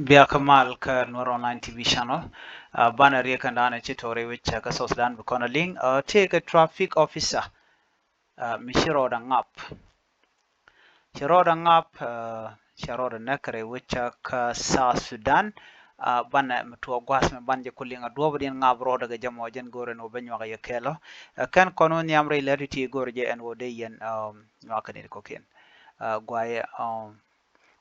Biya Kamal ka Nuer Online TV channel. Bana rieka ndana chitore which ka South Sudan bukona ling. Take a traffic officer. Mishiro da ngap. Shiro da ngap. Shiro da nekare which ka South Sudan. Bana mtuwa gwas me banje kulinga duwabadin ngap roda ga jamo jen gore no benyo ga yakelo. Kan kono nyamre leriti gore je en wode yen nwakani kokin. Gwaye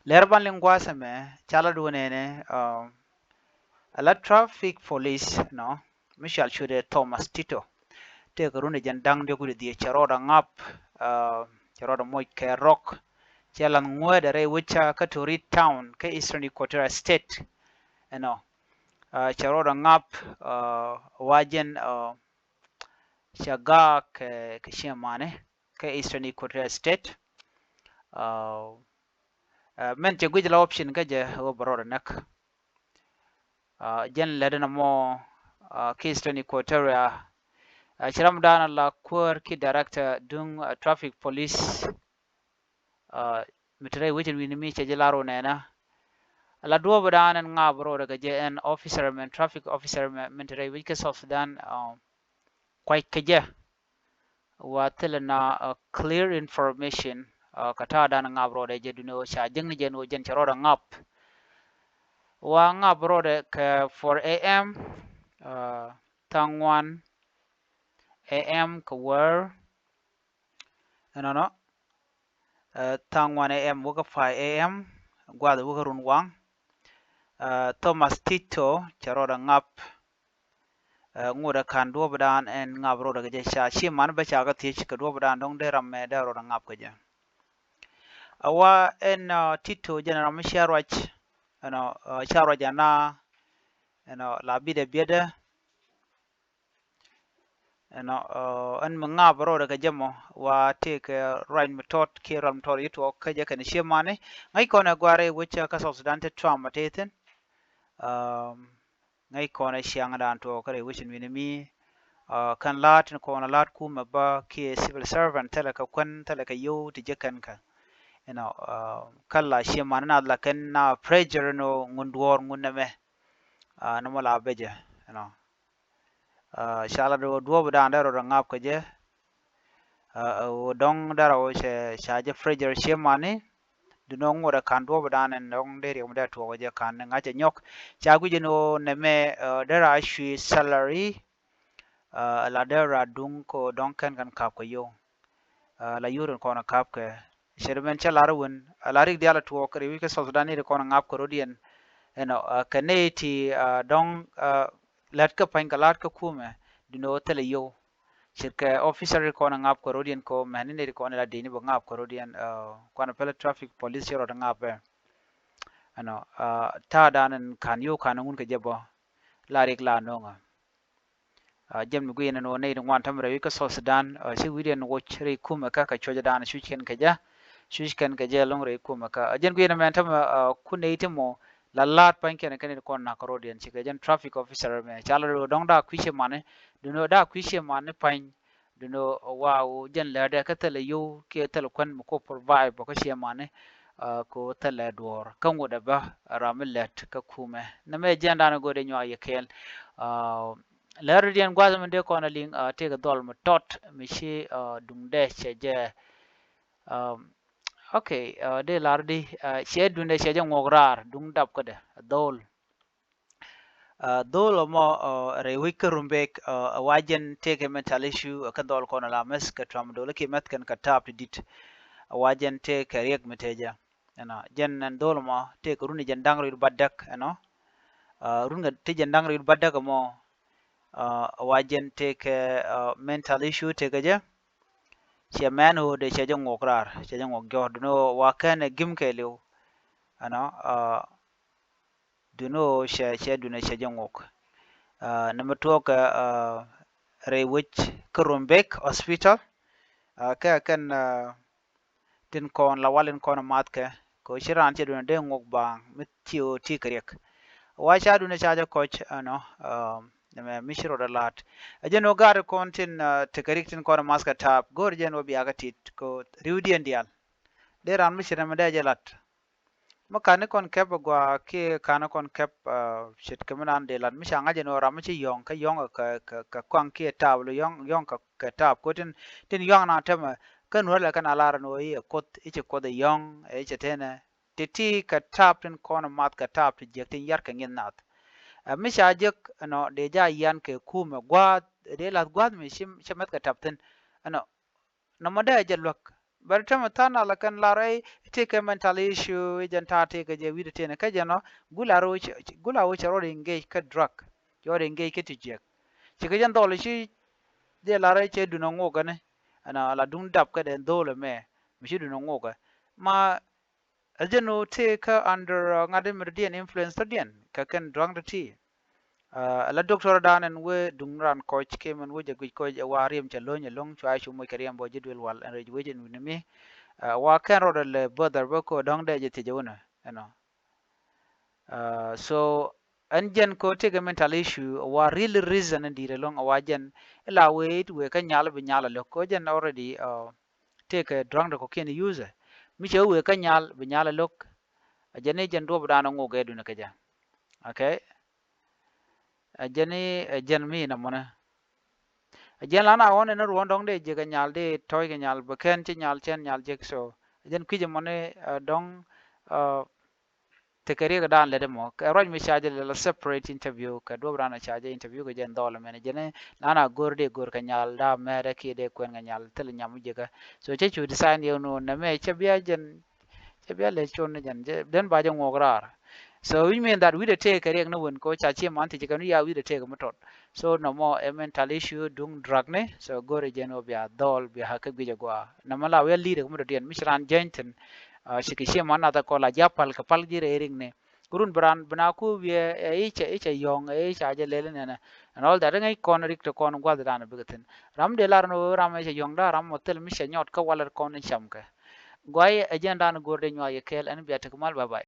lerban lingwasa me chala duwenene a lot traffic police no Michel Shude Thomas Tito te garune jan dang de gudi die charoda ngap charoda moy ke rock chalan ngwede re wicha ka to read town ke Eastern Equatorial State no charoda ngap wajen shaga ke shemane ke Eastern Equatorial State men te gujla option ga je wo baroda nak jen ledena mo Eastern Equatoria Chiram dana la kur ki director dung traffic police mitre wichin winimi chejilaro nena la duwa badana nga bro daga je officer men traffic officer men mitre wike South Sudan quite keje wa na clear information kata dana nga bro de je duno sha jingni je no jen charoda ngap wa nga bro de ke 4 am tangwan am kawar no tang 1 am wuka 5 am gwada wuka run wang Thomas Tito charoda ngap nguda kan do badan en ngap roda ge sha shi man ba cha ga ti ka do badan dong de ram me da roda ngap ge awa en Tito general mi sharwach no sharwach na la bide bide en ngap roda ge jamo wa te ke right metot ke ram tor yito ke je kan shi mane ngai kona gware wucha ka South Sudan te trauma teten ngai kona shiang dan to kare wishin winimi kan lat kona lat kuma ba ke civil servant tala ka kwan tala ka yo ti jekan ka kala shi manana la kan na pressure no ngundwor nguname no mala beje shala do budan daro ngap ka je dong daro shaje pressure shi mane dunong wada kan do badan en dong de mu da to waje kan nga je nyok chagu je no neme dara shi salary la dara dung ko dong kan kap ko yo la yurun ko na kap ke shermen chalar won alarik diala to ko wi ke so dani ko na ngap ko rodien kaneti dong lat ka pan kalat ka kume dino tele yo shirka officer ko na ngap ko rodien ko manine ko na dini bo ngap ko rodien ko na pele traffic police ro ngap ta danan kan yo kan ngun ke jebo larik la nonga jem nu guyena no nei wan tamre wi ka so Sudan shi widien wo chre kuma ka choja dan shuchen ka ja long re kuma ka jen guyena men tam ku nei timo la lat pan ken ko na ko rodien shi ka jen traffic officer me chala dong da kwishe mane duno da kwishe mane pan duno wow jen la da ka tele yo ke tele kwan ko provide ko shi mane ko tele dor kan woda ba ramillet ka kume na me jen da na gode nyo ayekel lerdian gwazam de ko na ling te ga dol ma tot mi shi dungde cheje okay de lardi she dunde cheje ngograr dung dab ko de dol dol mo re wikerumbek wajen take mental issue ka dol ko na lames ka tram dol ki met kan ka tap dit wajen te kariek meteja jen nan dol mo te ko runi jen dangro badak runga te jen dangro badak mo wajen take mental issue take je che manu de che jong okrar che jong ogyo no wakane gimke lew duno che dune che jong ok number 2 ka rewich Kurumbek hospital ka kan tin kon la walen kon matke ko shiran che dune de ngok bang mitio tikrek wa cha dune cha coach me mishro da lat ajeno gar kontin tekariktin ko maska tap gor jeno bi agatit ko riudien dial de ran mishra me da jalat ma kane kon kep gwa ke kana kon kep shit keminan de lan mi shanga je no ram chi yong ka yong ka kwang ke tab lo yong ka tab ko tin yong na tema kan wala kan alar no yi kot ichi ko de yong e che tene ti ka tab tin kon mat ka tab ti je tin yar ka ngin nat mi sha je no de ja yan ke kuma gwa de la gwa mi shimat ka tab tin ano no mada je lok bar tama tana la kan larai take a mental issue janta take je wi tene ka jano gula wo charo engage ka drug yo engage ke tije ci ga jan dole shi de larai che du no ngoga ne ana la dun dab ka den dole me mi shi du no ngoga ma ajeno take under ngade meridian influence to den ka kan drug the tea la doctor dan en we dungran coach kemen we jagu ko warim cha lonya long chwa shu mo kariam bo jidwel wal en reju we ni mi wa kan ro le brother bo ko dong de je tijuna ano so an jen ko take mental issue wa real reason and dire long wa jen la we kan nyal bi nyal lo ko jen already take a drunk ko ken use mi che we kan nyal bi nyal lo jene jen do bda no ngoge du na ka ja okay jene jen mi na mona jen lana on en ro dong de je ga nyal de toy ga nyal ba ken ti nyal chen nyal je so jen ki je mone dong te kari ga dan le mo ka roj mi chaje le separate interview ka do brana chaje interview ga jen dol men jene lana gorde gor ka nyal da mere ki de kwen ga nyal tel nyam je ga so che chu design yo no na me che bia jen che bia le chon jen den ba je ngograr so we mean that we the take kari no won ko cha chi man ti ga ya we the take motot so no more a mental issue dung drug ne so gore jen obia dol bi ha ka bi gwa na mala we leader mo den misran jenten shikishia mana ta kola japal ka pal jire ring ne kurun bran bana ku we echa yong echa je lele ne and all that ngai kon rik to kon gwa da na bigatin ram de lar no ram echa yong da ram motel mi she nyot ka walar kon cham ka gwai agenda na gorde nywa ye kel an biya ta kamal bye bye